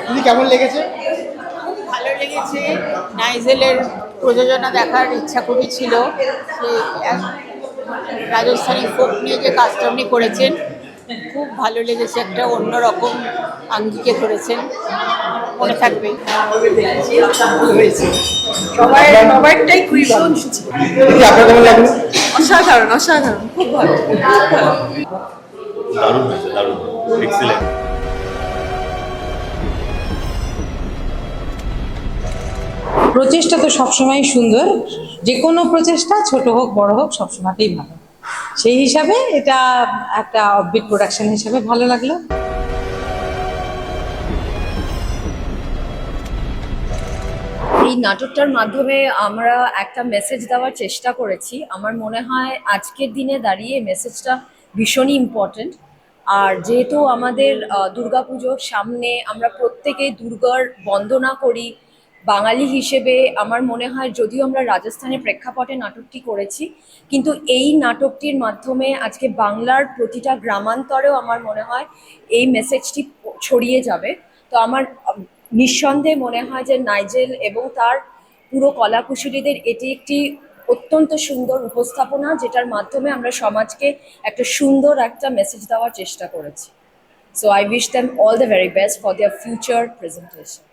দিদি কেমন লেগেছে? ভালো লেগেছে। নাইজেলের প্রযোজনা দেখার ইচ্ছা খুবই ছিল। সে রাজস্থানী ফোক নিয়ে যে কাজটা উনি করেছেন খুব ভালো লেগেছে। একটা অন্যরকম আঙ্গিকে করেছেন, মনে থাকবে। হয়েছে সবাইটাই খুবই ভালো। দিদি আপনার কেমন লাগলো? অসাধারণ অসাধারণ, খুব ভালো খুব ভালো। দারুণ হয়েছে, দারুণ, এক্সিলেন্ট। প্রচেষ্টা তো সবসময় সুন্দর, যে কোনো প্রচেষ্টা ছোট হোক বড় হোক সবসময়তেই ভালো। সেই হিসাবে এটা একটা অফবিট প্রোডাকশন হিসাবে ভালো লাগলো। এই নাটকটার মাধ্যমে আমরা একটা মেসেজ দেওয়ার চেষ্টা করেছি। আমার মনে হয় আজকের দিনে দাঁড়িয়ে মেসেজটা ভীষণই ইম্পর্ট্যান্ট। আর যেহেতু আমাদের দুর্গাপুজোর সামনে, আমরা প্রত্যেকেই দুর্গার বন্দনা করি বাঙালি হিসেবে। আমার মনে হয় যদিও আমরা রাজস্থানের প্রেক্ষাপটে নাটকটি করেছি, কিন্তু এই নাটকটির মাধ্যমে আজকে বাংলার প্রতিটা গ্রামান্তরেও আমার মনে হয় এই মেসেজটি ছড়িয়ে যাবে। তো আমার নিঃসন্দেহে মনে হয় যে নাইজেল এবং তার পুরো কলাকুশলীদের এটি একটি অত্যন্ত সুন্দর উপস্থাপনা, যেটার মাধ্যমে আমরা সমাজকে একটা সুন্দর একটা মেসেজ দেওয়ার চেষ্টা করেছি। So I wish them all the very best for their future presentation.